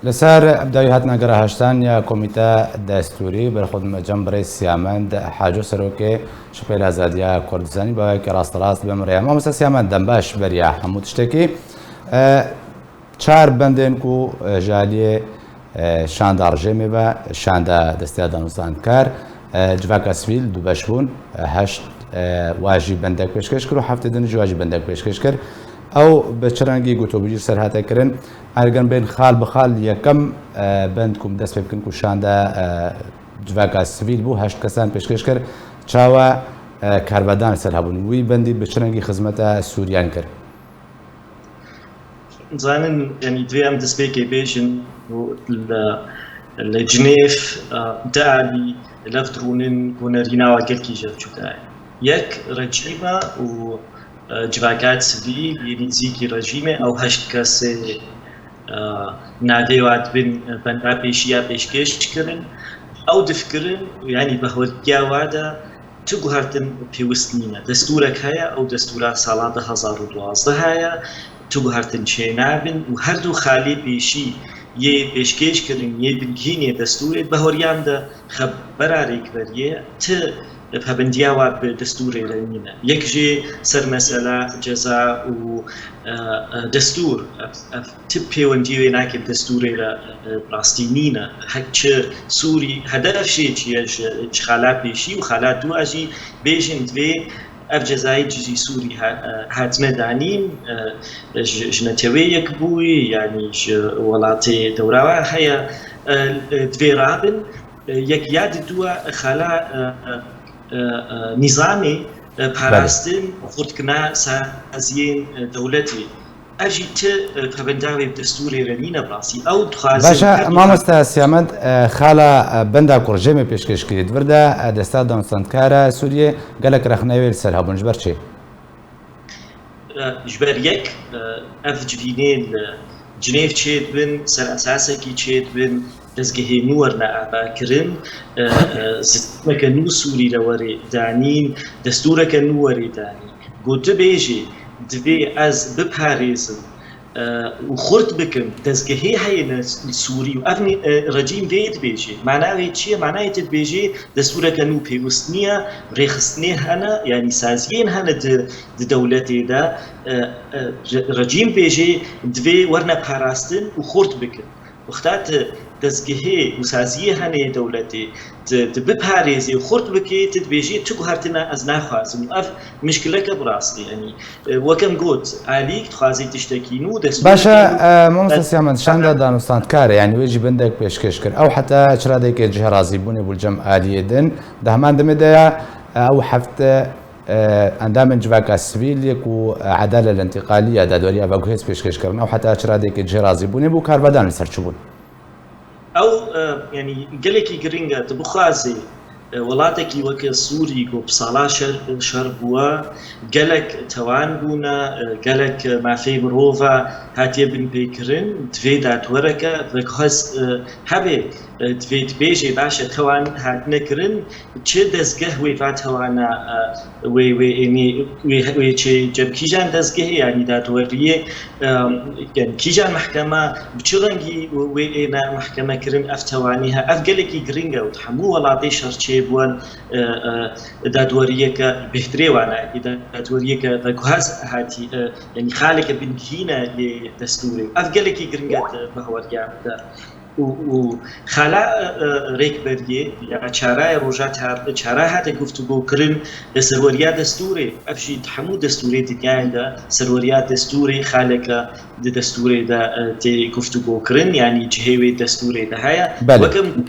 لسر ابداوی هاتنا گرهشتان یا کمیته دستوری بر خود جنبری سیامند حاجو سروکه شپیل آزادیا کردستانی با که راست بمریم ما مثلا سیامند دنباش بریا همو تشتکی چهار بندن کو جالی شاندار جمی و شاندا دسته دانستان کار جواک اسفیل دو باشون هشت واجب بندک پیشکش کرد و هفته دنیج واجب بندک پیشکش کرد او بچرانگی گوتو بجیر سر هاته کرن ارگن بین خال بخال یکم بندکم دست بکن کو شاندا جواک سیویل بو هشت کسان پیشکش کرد چاوا کاربردان سر هبون وی بندی بچرانگی خدمت سوریان کرد زانن يعني دوام دسبيكي بيجن الجنيف دالي لفترونن كونرينا وقلكي جرجودا يك رجيمة و جواكات سبيل ينزيكي رجيمة أو هشت كاسي ناديوات بن رابيشيا بيشكيش كرن أو دفكرن يعني بهولكيا وادا تقهرتن بيوستنينا دستورك هيا أو دستورات سالات 2012 هيا تقهرتن شينابن وهردو خالي بيشي يه بيشكيش كرن يه بنكيني دستوري بهوريان دا خبراريك بريه بهبندياوا بدستوري لنينا يكجي سر مسألة جزاء و دستور تبي ونديو ناكب دستوري لبلاستينينا حكش سوري هدف شيء يج خالات بيشي وخالات دو اجي بيجن دوي اف جزاي جزي سوري هاتما دانين جنتوي يكبوي يعني ولاتي دوراوا هيا دوي رابن يك ياد دوا خلا نظامي باراستن خردكنا سازين دولتي اجيت فبنداوي بدستوري رنينا براسي او تخازن باشا ما مستسيامد خالا بندا كورجيمي بيشكش كريد بردا دستا دانسانكارا سوريا قالك رخناوي السرها بنجبرشي جبر يك اف جدينين جنيف تشيد بن سر اساسكي تشيد بن دزگهی نور نعبا کرن زدمك نو سوري لوري دانين دستورك نوري داني قلت بيجي دوی از بپاريزن وخورد بكم دزگهی هاي سوري وافني رجيم ديت بيجي معناه چيه معناه تد بيجي دستورك نو بيوستنيا ريخستني هنا يعني سازين هنا دولتي دا رجيم بيجي دوی ورنا باراستن وخورد بكم وقتات دزگهی وسازیه هنه دولتی بپاريزي وخورد بكي تدبيجي تقهرتنا از ناخوازم اف مشكلة كبراستي يعني وكم قلت عليك تخازي تشتكينو باشا ممسا سيامن شاندا دانوستان كار يعني ويجي بندك بيشكش كر او حتى شراديك جهة رازي بوني بالجمع آلية دن دهمان دمدايا او حفت اندام جواك السبيل يكو عدالة الانتقالية دا دوريا باقوهيس بيشكش كرن او حتى شراديك جهة رازي بوني بو كاربردان لسرچبون او يعني قالكي قرينجا تبخازي ولاتكي وكا سوري قو بصالا شربوا قالك توان بونا قالك ما في مروفا هاتي بن بيكرن تفيدات وركا بخز هبه تفيد بيجي باشا توان هات نكرن چه دزگه وی فات توانا وی يعني وی چه جب كيجان دزگه يعني دات وريه يعني كيجان محكمة بچرنگي وی انا محكمة كرن افتوانيها اف قالكي قرينجا وتحمو ولاتي شرچه بوان دادوريك بهتري وانا دادوريك بكهز هاتي يعني خالك بنكينا لدستوري افقلكي قرنقات بهوريا وخلا ريكبريه يعني شراي روجات هاد شراي هاد گفتگو کرن سروريا دستوري افشي تحمو دستوري تياندا سروريا دستوري خالك دستوري دا تي گفتگو کرن يعني جهوي دستوري ده هيا وكم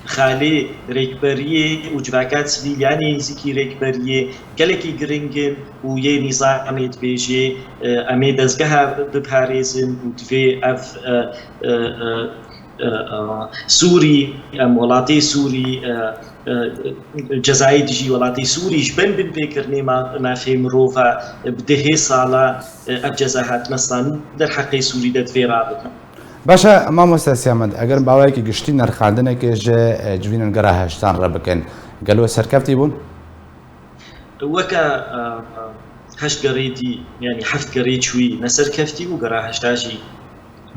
خالي ريكبريه وجواكات سبيل يعني زكي ريكبريه قالكي جرينجن ويا نظام بيجي امي دزگها بپاريزن ودفي اف سوري ولاتي سوري جزائر دجي ولاتي سوري جبن بن بكرني ما في مروفا بده صاله الجزاهات مثلا در حق سوري دفي رابط باشا ما مستسي احمد اگر باوایکی گشتی نرخاندنه که جوینن گره هشتان را بکن قالوا سركفتي بون وكا هشت قريدي يعني حفت قريد شوي نسر كفتي وقرا هشتاجي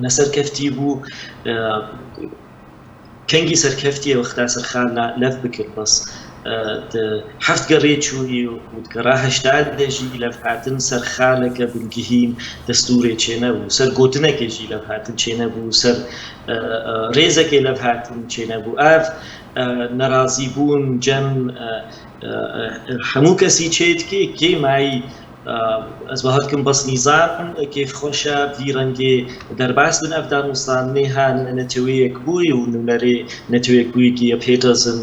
نەسەرکەفتی بوو کەنگی سەرکەفتیە وەختا سەرخان لەف بکرد بەس هەفت گەڕێ چووی و گەڕا هەشتا دەژی لەف هاتن سەرخالەکە بنگهین دەستورێ چێنە بوو سەر گۆتنەکێژی لەف هاتن چێنە بوو سەر ڕێزەکەی لەف هاتن چێنە بوو ئاف نەڕازی بوون جەم هەموو کەسی چێتکێ کێ مای ئەس بەهاتکم بەس نیزان کێف خۆشە ڤیرەنگێ دەرباس بن ئەفدانوستانێ هان نەتەوەیەک بووی و نونەرێ نەتەوەیەک بوویکی پێتەزن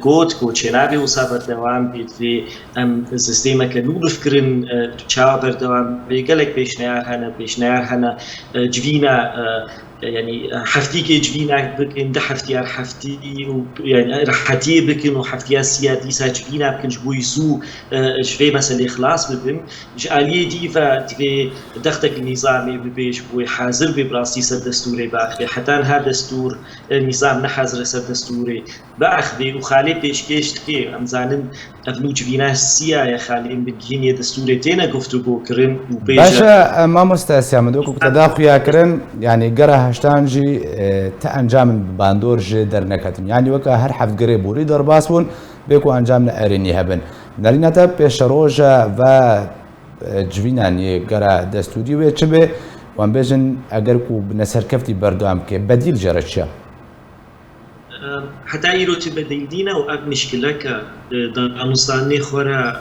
گۆت کۆچێنابێ و سا بەردەوام بێت وێ ئەم سیستێمەکە نو بفکردن چاوە بەردەوام بێگەلێک پێشنیار هەنە جوینە يعني حفتي كجبينا بكن ده حفتيار حفتي يعني حتي بكن وحفتيار سيادي ساجبينا بكن جبوي سو شوي مثلا إخلاص بكن جالية دي فتبي دختك النظامي ببيش بوي حاضر ببراسي سر دستوري باخي حتى هذا دستور النظام نحاضر سر دستوري باخي وخالي بيش كيش تكي أمزانن أبنو جبينا سيا خالي بجيني دستوري تينا قفتو بوكرن وبيش باشا ما مستأسي عمدوك وتداخل يا كرن يعني جرى هشتانجی تا انجام باندور جه در نکاتیم یعنی وقت هر حفظ گری بوری در باسون بیکو انجام نرینی هبن نرینه تا پیش روزه و جوینانی گرا دستوری و چه به وان بیشن اگر کو نسر کفتی بردام که بدیل جرچه حتى يروتي بديلدينا وأب مشكلة ك دانوستاني خورا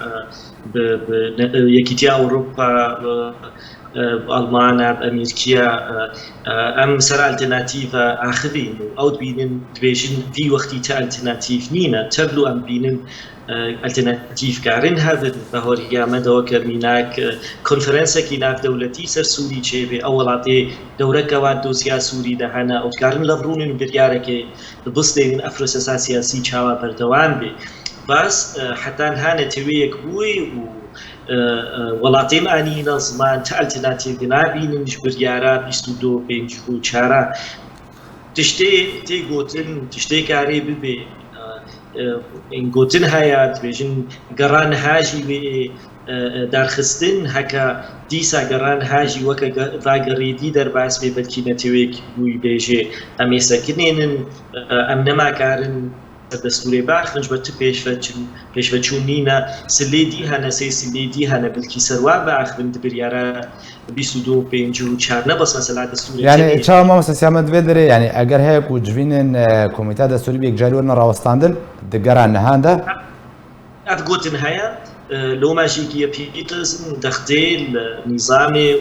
يكتيا أوروبا ألمانيا بأمريكا أم سر ألترناتيفا آخرين أو بينن تبيشن في وقتي تألترناتيف نينا تبلو أم بينن ألترناتيف كارن هذا بهوريا مدى كرميناك كونفرنسا كيناك دولتي سر سوري شيء أول عطي دورة كواد دوسيا سوري دهنا أو كارن لبرون بريارك ببصدين أفرساسا سياسي چاوا بردوان بي بس حتى هانا تويك بوي وڵاتێم ئانینە زمان تا ئەلترناتیڤ نابینن بریارە 22 5 و 4 تشتێ گوتن تشتێ کارێ ببێ گوتن هەیە دەبێژن گەڕان هاژی وێ دارخستن هەکە دیسا گەڕان هاژی وەکە ڕاگەڕێدی دەرباس بێ بەلکی نەتەوەیەک بووی بێژێ ئەم ێسەکردێنن ئەم نەماکارن دستوري باخنج بتو پیشوچون نینا سلیدی هنه سلیدی هنه بلکی سروا باخن دبریارا 22 5 و 4 نه بس مثلا دستوری يعني چا ما مثلا سیامت ودره يعني اگر هيك وجوینن کمیته دستوری بیک جاری ورن راوستاندن دگران نهانده اف گوتن هيا لو ماشي كي بيترز دختي النظامي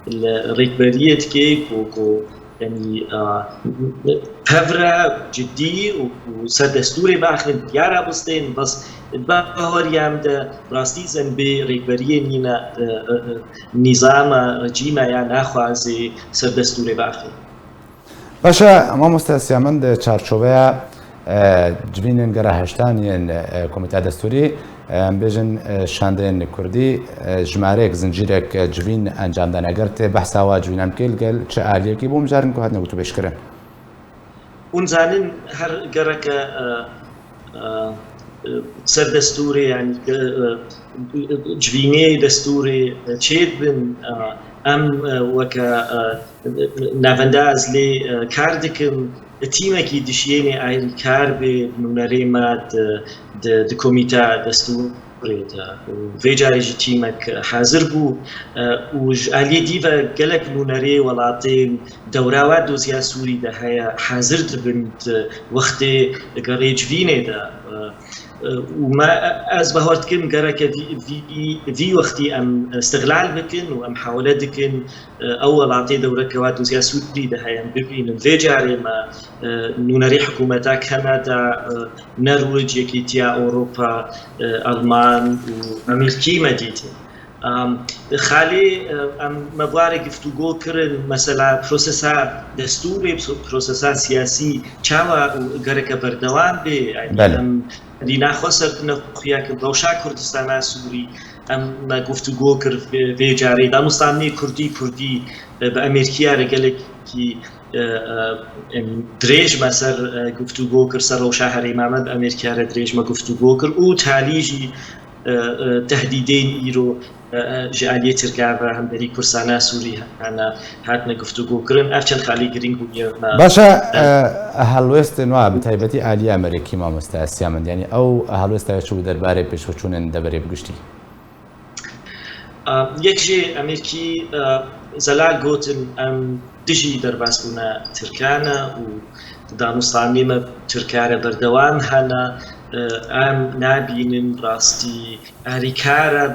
والريكبريه كيك و يعني فورا جدي وسر دستوري باخن ديارا بستين بس بهوريام ده براستيزن بريكبريه نينا نظام رجيمه يعني ناخوازي سر دستوري باخن باشا ما مستسيامن چارچوبه جوینن گره هشتانین کمیته دستوری بیشن شاندن کردی جمارک زنجیرک جوین انجام دادن اگر ته بحث و جوینم کل چه عالیه کی بوم جارن که هاتن گفتو بشکرن اون زنن هر گره که سر دستوری يعني جوینه دستوری چید بن ام وکا نافنداز لی کاردکم تیمکی دشینی ایل کار به نونریمات د کمیته دستور و جایجی تیمک حاضر بو و علی دیو گلک نونری ولاتین دوراوات دوزیا سوری ده هیا حاضر دبند وقت گریج وینه ده وما از بهارت كن جرك في وقتي ام استغلال بكن وام حاولت كن اول عطي دوره كواد وزيا سوري ده هي ببين في جاري ما نونري حكومتا كندا نرويج يكيتيا اوروبا المان وامريكي مديتي خالی مبارک گفتگو کردن مثلا پروسسا دستوری پروسسا سیاسی چاوا گرک بردوام به دینا خسرت نخویا که روشا کردستان سوری ام گفتگو کرد به جاری دانستانی کردی به امریکا رجال کی دریج مثلا گفتگو کرد سر روشا هری محمد امریکا دریج ما گفتگو کرد او تالیجی تهدیدین ئیرۆ ژعالیە ترکا بە هەمدەری کورسانە سووری هەنا هاتنە گفتوگۆکردن ئەف چەند خاڵی گرنگ بوو باشە هەڵوێستن وە بەتایبەتی ئالی ئەمریکی مامۆستا سیامەندیانی ئەو هەڵوێستا چوو دەربارەی پێشوەچوونن دەبەرێ بگشتی یەکژێ ئەمریکی زەلال گوتن ئەم دژی دەرباسبوونە ترکانە و دانوستانیمە ترکارە بەردەوام هەنا ئەم نابینن ڕاستی ئاریکارە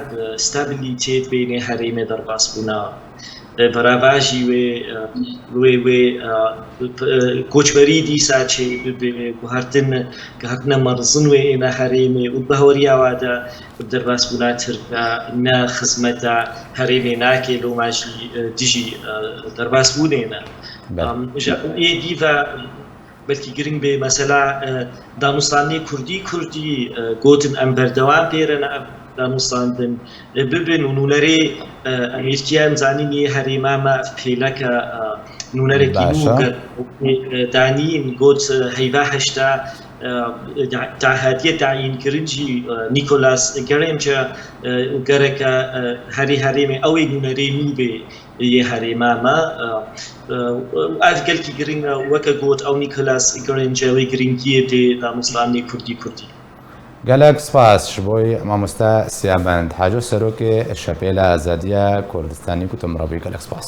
ستابلیتێت بینێ هەرێمێ دەرباسبوونەوە بەراواژی وێ کۆچبەری دیساچێ هاتنە مەرزن وێ ئێنە هەرێمێ و بەهۆریاوادا دەرباسبوونا ترکا نە خزمەتە هەرێمێ ناکێ لۆماژی دژی دەرباسبوونێنە دیڤە بەلکی گرنگ بێ مەسەلا دانوستانی کوردی گوتن ئەم بەردەوام پێرەنە دانوستاندن ببن و نونەرێ ئەمریکیان زانینی هەرێمامە پێلەکە نونەرێکی دانین گوت هەیڤا هەشتا هاتیە تعیینکردنجی نیکۆلاس گەرێمچە گەرەکە هەرێمێ ئەوەی نونەرێ نو بێ یە هەرێمامە ئەفگەلکی گرنگە وەکە گوت ئەو نیکۆلاس گەرێنجەوەی گرنگیە دێ دانوستانی کوردی گەلک سپاس بۆی مامۆستا سیامەند حاجۆ سەرۆکێ شەپێلە ئازادیە کوردستانی کوتم ڕەبی گەلک سپاس